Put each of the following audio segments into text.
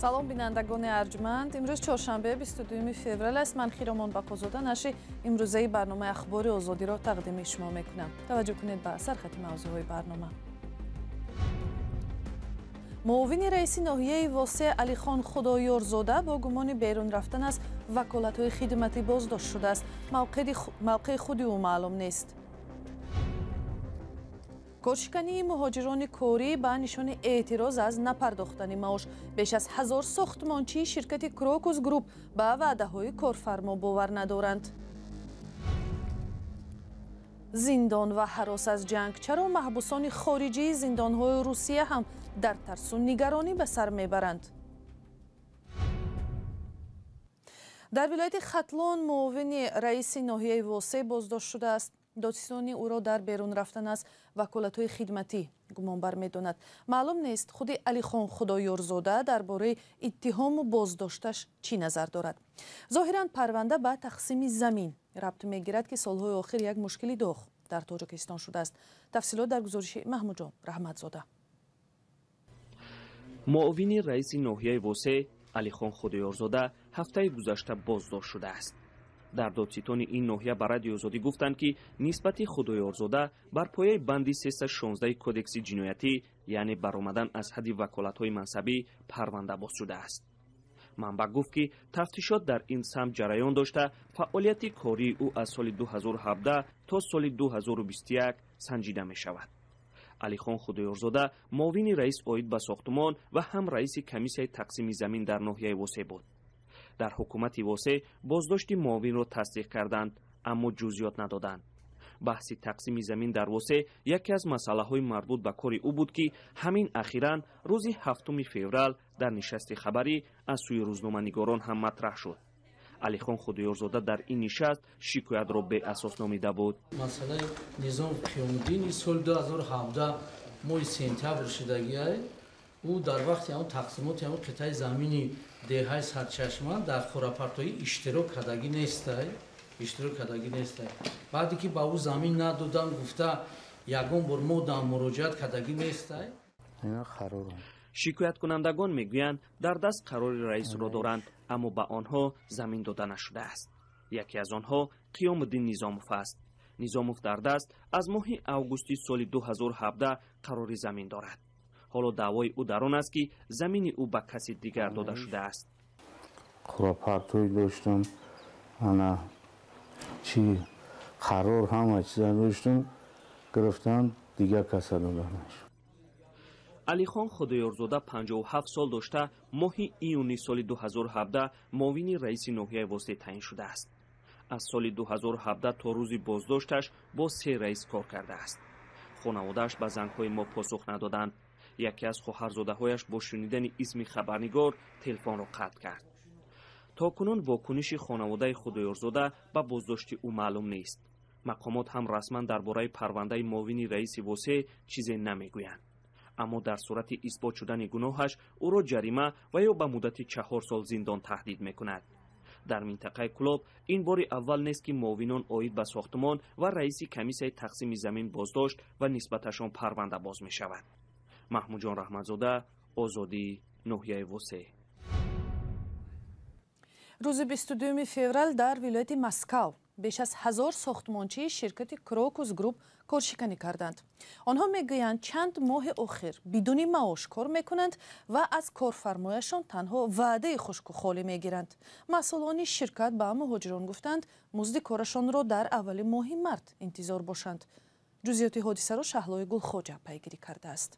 салом бинандагони арҷманд, имрӯз чоршанбе 22 феврал аст. Ман Хиромон Бақозода нашри имрӯзаи барномаи ахбори озодиро тақдими шумо мекунам. таваҷҷӯҳ кунед ба сархати мавзӯъҳои барнома. муовини раиси ноҳияи восеъ Алихон Худоёрзода бо гумони берун рафтан аз ваколатҳои хидматӣ боздошт шудааст. мавқеи худи ӯ маълум нест. коршикании муҳоҷирони корӣ ба нишони эътироз аз напардохтани маош беш аз 1000 сохтмончии ширкати Крокус Груп ба ваъдаҳои корфармо бовар надоранд. зиндон ва ҳарос аз ҷанг. Чаро маҳбусони хориҷии зиндонҳои Русия ҳам дар тарсу нигаронӣ ба сар мебаранд? дар вилояти Хатлон муовини раиси ноҳияи восеъ боздошт шудааст. додистони ӯро дар берун рафтан аз ваколатҳои хидматӣ гумонбар медонад. маълум нест худи Алихон Худоёрзода дар бораи иттиҳому боздошташ чӣ назар дорад. зоҳиран парванда ба тақсими замин рабт мегирад ки солҳои охир як мушкили доғ дар Тоҷикистон шудааст. тафсилот дар гузориши Маҳмуҷон Раҳматзода. муовини раиси ноҳияи восеъ Алихон Худоёрзода ҳафтаи гузашта боздошт шудааст. дар додситони ин ноҳия ба радиои озодӣ гуфтанд ки нисбати Худоёрзода бар пояи банди 316 кодекси ҷиноятӣ, яъне баромадан аз ҳадди ваколатҳои мансабӣ, парванда боз шудааст. манбаъ гуфт ки тафтишот дар ин самт ҷараён дошта, фаъолияти кории ӯ аз соли 2017 то соли 2021 санҷида мешавад. Алихон Худоёрзода муовини раис оид ба сохтумон ва ҳам раиси комиссияи тақсими замин дар ноҳияи восеъ буд. дар ҳукумати восеъ боздошти муовинро тасдиқ карданд, аммо ҷузъиёт надоданд. баҳси тақсими замин дар восеъ яке аз масъалаҳои марбут ба кори ӯ буд ки ҳамин ахиран рӯзи 7 феврал дар нишасти хабарӣ аз сӯи рӯзноманигорон ҳам матраҳ шуд. Алихон Худоёрзода дар ин нишаст шикоятро беасос номида буд. масъалаи низом қиёмиддини соли 2017 моҳи сентябр шудагиай ӯ дар вақти ҳамон тақсимоти ҳамон қитъаи замини деҳаи Сарчашма дар хӯрапартоӣ иштирок кардагӣ нестай. баъде ки ба ӯ замин надодан гуфта ягон бор мо дар муроҷиат кардагӣ нестай. шикояткунандагон мегӯянд дар даст қарори раисро доранд, аммо ба онҳо замин дода нашудааст. яке аз онҳо Қиёмиддин Низомов аст. Низомов дар даст аз моҳи августи соли 2017 қарори замин дорад. ҳоло даъвои ӯ дар он аст ки замини ӯ ба каси дигар дода шудааст. хӯрапартои доштам, ана чи қарор ҳама чиза доштам, гирифтан дигар каса доданаш. Алихон Худоёрзода 57 сол дошта моҳи июни соли 2017 муовини раиси ноҳияи восеъ таъин шудааст. аз соли 2017 то рӯзи боздошташ бо 3 раис кор кардааст. хонаводааш ба зангҳои мо посух надоданд. яке аз хоҳарзодаҳояш бо шунидани исми хабарнигор телефонро қатъ кард. то кунун вокуниши хонаводаи Худоёрзода ба боздошти ӯ маълум нест. мақомот ҳам расман дар бораи парвандаи муовини раиси восеъ чизе намегӯянд. аммо дар сурати исбот шудани гуноҳаш ӯро ҷарима ва ё ба муддати 4 сол зиндон таҳдид мекунад. дар минтақаи Кулоб ин бори аввал нест ки муовинон оид ба сохтумон ва раиси комиссияи тақсими замин боздошт ва нисбаташон парванда боз мешавад. Маҳмуҷон Раҳматзода, Озодӣ, ноҳияи восеъ. рӯзи 22 феврал дар вилояти Москав беш аз 1000 сохтмончии ширкати Крокус Груп коршиканӣ карданд. онҳо мегӯянд чанд моҳи охир бидуни маош кор мекунанд ва аз корфармояшон танҳо ваъдаи хушку холӣ мегиранд. масъулони ширкат ба муҳоҷирон гуфтанд музди корашонро дар аввали моҳи март интизор бошанд. ҷузъиёти ҳодисаро Шаҳлои Гулхоҷа пайгирӣ кардааст.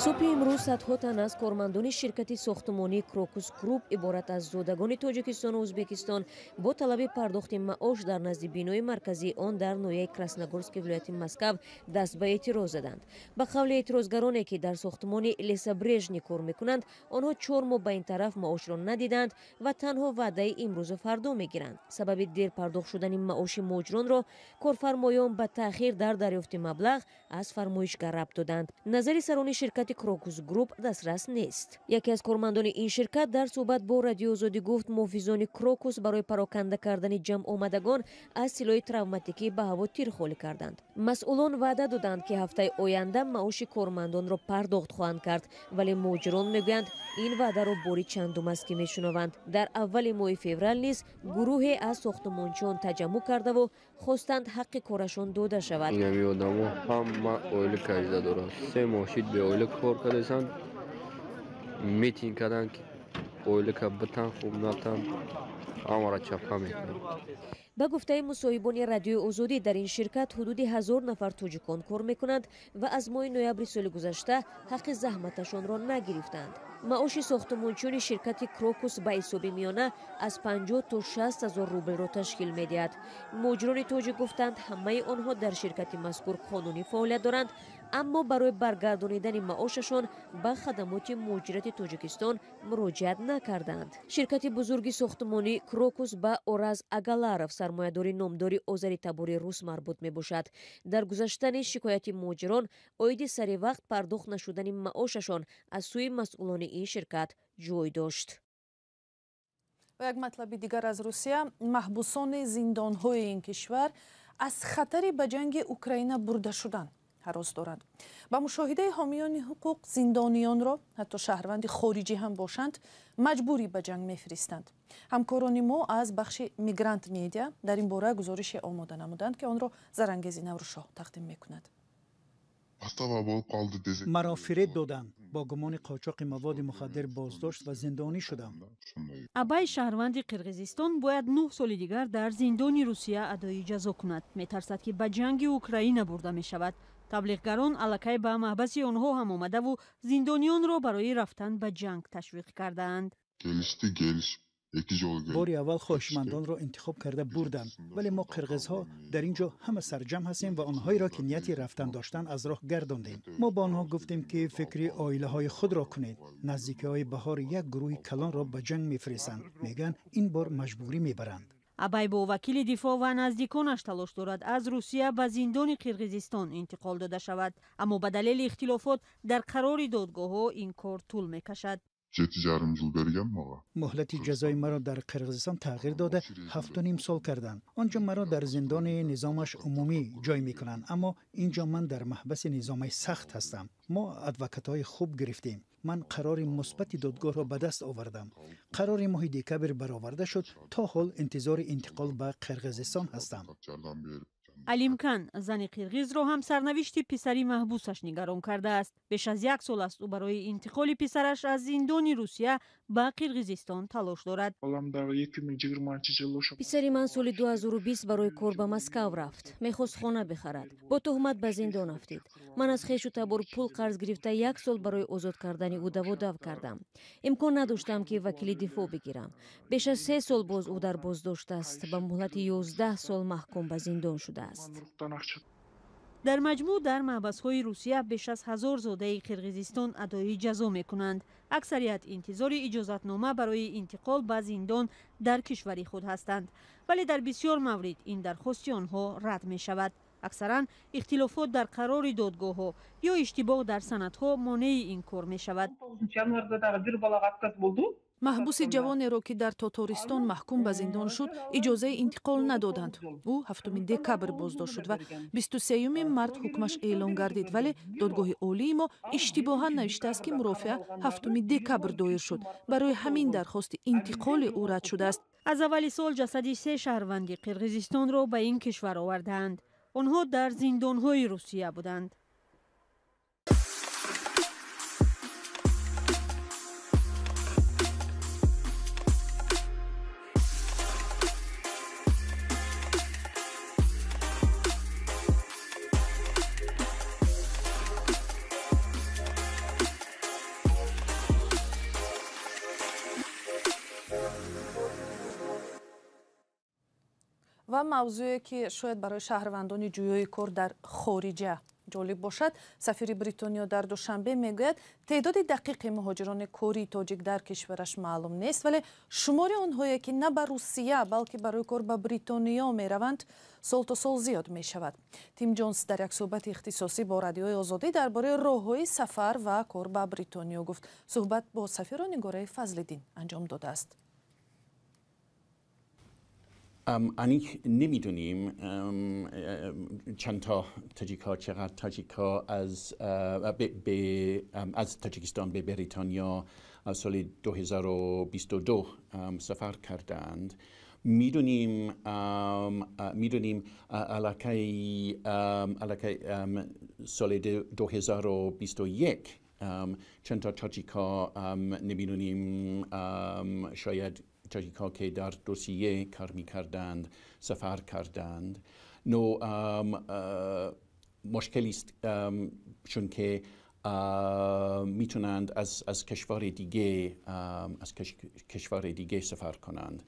субҳи имрӯз садҳо тан аз кормандони ширкати сохтумонии Крокус Груп иборат аз зодагони Тоҷикистону Ӯзбекистон бо талаби пардохти маош дар назди бинои марказии он дар ноҳияи Красногорски вилояти Москав даст ба эътироз заданд. ба қавли эътирозгароне ки дар сохтумони Лесобрежни кор мекунанд, онҳо 4 моҳ ба ин тараф маошро надиданд ва танҳо ваъдаи имрӯзу фардо мегиранд. сабаби дер пардохт шудани маоши муҳоҷиронро корфармоён ба таъхир дар дарёфти маблағ аз фармоишгар рабт доданд. назари сарони ширкати ширкати крокус груп дастрас нест. яке аз кормандони ин ширкат дар суҳбат бо радиои озодӣ гуфт муҳофизони крокус барои пароканда кардани ҷамъомадагон аз силоҳи травматикӣ ба ҳаво тирхолӣ карданд. масъулон ваъда доданд ки ҳафтаи оянда маоши кормандонро пардохт хоҳанд кард, вале муҳоҷирон мегӯянд ин ваъдаро бори чандум аст ки мешунаванд. дар аввали моҳи феврал низ гурӯҳе аз сохтмончиён таҷаммӯъ кардаву хостанд ҳаққи корашон дода шавад. инами одамо ҳама оила карида доранд. 3 моҳшид бе оила кор карданд. митинг карданд ки оила ка битан хуб натан ҳамаро чапа мекунанд. ба гуфтаи мусоҳибони радиои озодӣ дар ин ширкат ҳудуди 1000 нафар тоҷикон кор мекунанд ва аз моҳи ноябри соли гузашта ҳаққи заҳматашонро нагирифтанд. маоши сохтмончиёни ширкати крокус ба ҳисоби миёна аз 50 то 60 000 рублро ташкил медиҳад. муҳоҷирони тоҷик гуфтанд ҳамаи онҳо дар ширкати мазкур қонунӣ фаъолият доранд, аммо барои баргардонидани маошашон ба хадамоти муҳоҷирати тоҷикистон муроҷиат накарданд. ширкати бузурги сохтмонӣ крокус ба ораз агаларов сармоядори номдори озари табори рус марбут мебошад. дар гузашта низ шикояти муҳоҷирон оиди саривақт пардохт нашудани маошашон аз сӯи масъулони ин ширкат ҷой дошт. ва як матлаби дигар аз русия, маҳбусони зиндонҳои ин кишвар аз хатари ба ҷанги украина бурда шудан ҳарос доранд. ба мушоҳидаи ҳомиёни ҳуқуқ зиндонионро ҳатто шаҳрванди хориҷӣ ҳам бошанд маҷбурӣ ба ҷанг мефиристанд. ҳамкорони мо аз бахши мигрант медиа дар ин бора гузорише омода намуданд ки онро Зарангези Наврӯшоҳ тақдим мекунад. маро фиреб доданд, бо гумони қочоқи маводи мухаддир боздошт ва зиндонӣ шудам. абай шаҳрванди қирғизистон бояд 9 соли дигар дар зиндони русия адои ҷазо кунад. метарсад ки ба ҷанги украина бурда мешавад. таблиғгарон аллакай ба маҳбаси онҳо ҳам омадаву зиндонионро барои рафтан ба ҷанг ташвиқ кардаанд. бори аввал хоҳишмандонро интихоб карда бурданд, вале мо қирғизҳо дар ин ҷо ҳама сарҷамъ ҳастем ва онҳоеро ки нияти рафтан доштанд аз роҳ гардондем. мо ба онҳо гуфтем ки фикри оилаҳои худро кунед. наздикиҳои баҳор як гурӯҳи калонро ба ҷанг мефиристанд. мегӯянд ин бор маҷбурӣ мебаранд. абай бо вакили дифоъ ва наздиконаш талош дорад аз русия ба зиндони қирғизистон интиқол дода шавад, аммо ба далели ихтилофот дар қарори додгоҳҳо ин кор тӯл мекашад. муҳлати ҷазои маро дар қирғизистон тағйир дода 7.5 сол карданд. онҷо маро дар зиндони низомаш умумӣ ҷой мекунанд, аммо инҷо ман дар маҳбаси низомаи сахт ҳастам. мо адвокатҳои хуб гирифтем. ман қарори мусбати додгоҳро ба даст овардам. қарори моҳи декабр бароварда шуд. то ҳол интизори интиқол ба қирғизистон ҳастам. алимкан зани қирғизро ҳам сарнавишти писари маҳбусаш нигарон кардааст. беш аз 1 сол аст ӯ барои интиқоли писараш аз зиндони русия ба қирғизистон талош дорад. писари ман соли 2020 барои кор ба Москав рафт. мехост хона бихарад. бо туҳмат ба зиндон афтид. ман аз хешу табор пул қарз гирифта 1 сол барои озод кардани ӯ даводав кардам. имкон надоштам ки вакили дифоъ бигирам. беш аз 3 сол боз ӯ дар боздошт аст. ба муҳлати 11 сол маҳкум ба зиндон шудааст. дар маҷмӯъ дар маҳбасҳои русия беш аз 1000 зодаи қирғизистон адои ҷазо мекунанд. аксарият интизори иҷозатнома барои интиқол ба зиндон дар кишвари худ ҳастанд, вале дар бисёр маврид ин дархости онҳо рад мешавад. аксаран ихтилофот дар қарори додгоҳҳо ё иштибоҳ дар санадҳо монеи ин кор мешавад. маҳбуси ҷавонеро ки дар Татористон маҳкум ба зиндон шуд иҷозаи интиқол надоданд. ӯ 7 декабр боздошт шуд ва 23 март ҳукмаш эълон гардид, вале додгоҳи олии мо иштибоҳан навиштааст ки мурофиа 7 декабр доир шуд. барои ҳамин дархости интиқоли ӯ рад шудааст. аз аввали сол ҷасади 3 шаҳрванди қирғизистонро ба ин кишвар овардаанд. онҳо дар зиндонҳои русия буданд. ва мавзӯе ки шояд барои шаҳрвандони ҷӯёи кор дар хориҷа جالب باشد سفیر بریتانیا در دوشنبه میگوید تعداد دقیق مهاجران کوری تاجیک در کشورش معلوم نیست، ولی شمار آنهایی که نه به روسیه بلکه برای کار به بریتانیا میروند سال تا سال زیاد می شود. تیم جونز در یک صحبت اختصاصی با رادیوی آزادی درباره راههای سفر و کار به بریتانیا گفت. صحبت با سفیر نگاره فضل‌الدین انجام داده است. ani نمیدونیم چند تا تاجیک‌ها چقدر تاجیک‌ها از تاجیکستان به بریتانیا سال 2022 سفر کردند. میدونیم علاقه سال 2021 چند تا تاجیک‌ها نمیدونیم شاید تاجیک‌ها که در روسیه کار می‌کردند سفر کردند. مشکلی است چون که میتونند از کشور دیگه سفر کنند.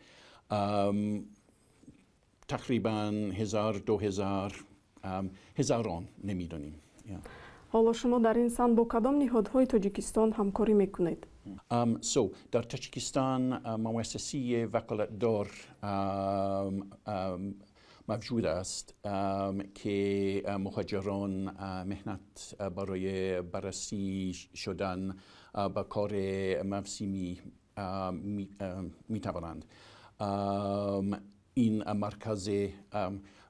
تقریباً 1000-2000 هزاران نمیدونیم. حالا شما در این سند با کدام نهادهای تاجیکستان همکاری میکنید؟ در تاجیکستان مؤسسه وکالتدار موجود است که مهاجران مهنت برای بررسی شدن با کار موسمی می توانند. این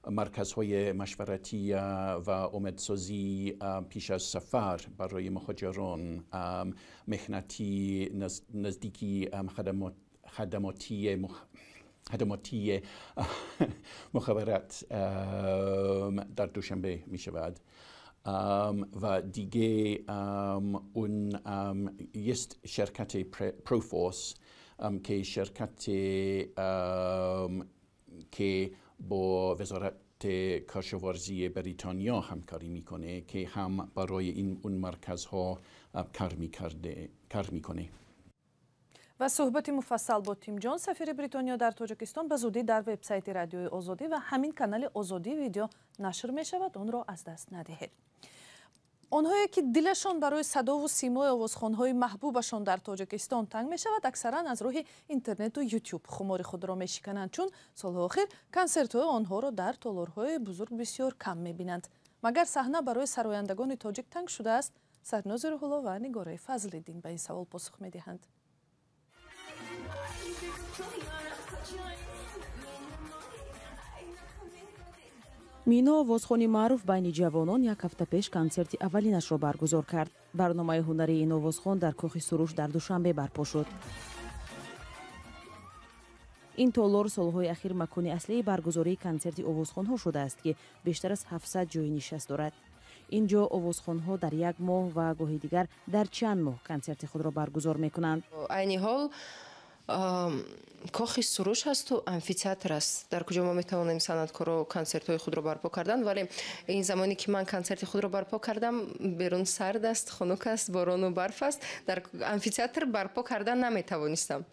مرکزهای مشورتی و امیدسازی پیش از سفر برای مهاجران مهنتی نزدیکی خدماتی مخابرات در دوشنبه می شود و دیگه اون است شرکت پروفورس که شرکت که با وزارت کشاورزی بریتانیا همکاری میکنه که هم برای اون مرکزها کار میکنه. و صحبت مفصل با تیم جون سفیر بریتانیا در تاجیکستان به زودی در وبسایت رادیوی آزادی و همین کانال آزادی ویدیو نشر می شود. آن را از دست ندهید. آنهایی که دلشان برای صدا و سیمای آوازخوان‌های محبوبشان در تاجیکستان تنگ می شود اکثرا از راه اینترنت و یوتیوب خمار خود را می شکنند، چون سال آخر کنسرت‌های آنها را در تالارهای بزرگ بسیار کم می بینند. مگر صحنه برای سرایندگان تاجیک تنگ شده است؟ سرناز روح‌الله و نگاره فضل‌الدین به این سوال پاسخ می دهند. مینا آوازخوانی معروف بین جوانان یک هفته پیش کنسرت اولینش را برگزار کرد. برنامه هنری این آوازخوان در کاخ سروش در دوشنبه برپا شد. این تالار سالهای اخیر مکان اصلی برگزاری کنسرت آوازخوان‌ها شده است که بیشتر از 700 جای نشست دارد. اینجا آوازخوان‌ها در یک ماه و گاهی دیگر در چند ماه کنسرت خود را برگزار می‌کنند. عین حال کاخ سروش هست و امفی‌تئاتر است در کجا ما میتوانیم صنعتکارا کنسرت های خود را برپا کردن، ولی این زمانی که من کنسرت خود را برپا کردم بیرون سرد است، خنک است، باران و برف است، در امفی‌تئاتر برپا کردن نمیتوانستم.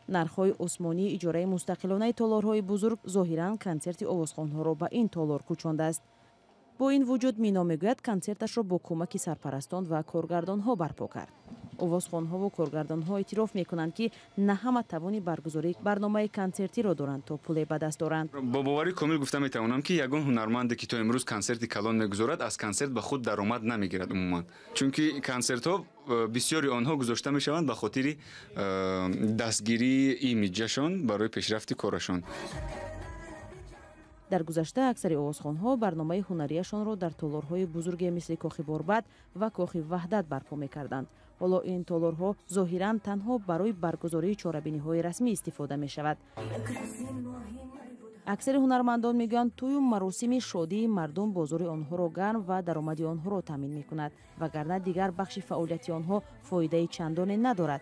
نرخ‌های عثمانی اجاره مستقلانه تالارهای بزرگ ظاهراً کنسرت آوازخوان‌ها را به این تالار کوچانده است. با این وجود مینا میگوید کنسرتش را با کمک سرپرستان و کارگردان‌ها برپا کرد. آوازخوان‌ها و کارگردان‌ها اعتراف می‌کنند که نه همه توانی برگزاری برنامه کنسرتی را دارند تا پول به دست دارند. با باوری کامل گفته می‌توانم که یگان هنرمندی که تا امروز کنسرت کلان می‌گذارد از کنسرت به خود درآمد نمی‌گیرد عموماً، چون که کنسرت‌ها بسیاری آنها گذاشته می‌شوند به خاطر دستگیری ایمیجشان برای پیشرفت کارشان. در گذشته اکثر آوازخوان‌ها برنامه هنریشان را در تالارهای بزرگ مثل کاخ باربد و کاخ وحدت برپا می‌کردند. حالا این تالارها ظاهراً تنها برای برگزاری چهاربینی‌های رسمی استفاده می‌شود. اکثر هنرمندان میگویند توی مراسم شادی مردم بازار آنها را گرم و درآمد آنها را تامین می‌کند، وگرنه دیگر بخش فعالیت آنها فایده چندانی ندارد.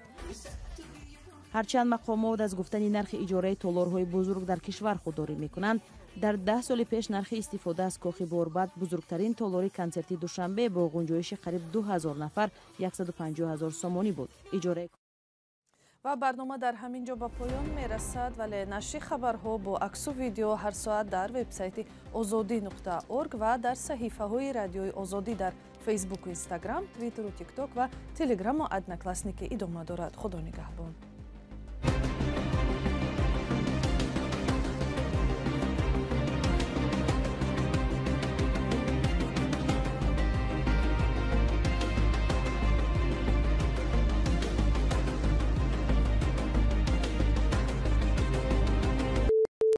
هرچند مقامات از گفتن نرخ اجاره تالارهای بزرگ در کشور خودداری می‌کنند، در 10 سال پیش نرخ استفاده از کاخ باربد بزرگترین تالار کنسرتی دوشنبه با گنجایش قریب 2000 نفر 150,000 سومانی بود. اجاره و برنامه در همین جا به پایان میرسد، ولی نشر خبرها با عکس و ویدیو هر ساعت در وبسایت azadi.org و در صحیفه های رادیوی آزادی در فیسبوک و اینستاگرام، توییتر و تیک تاک و تلگرام و ادناکلاسنیک ادامه دارد. خدا نگهبان.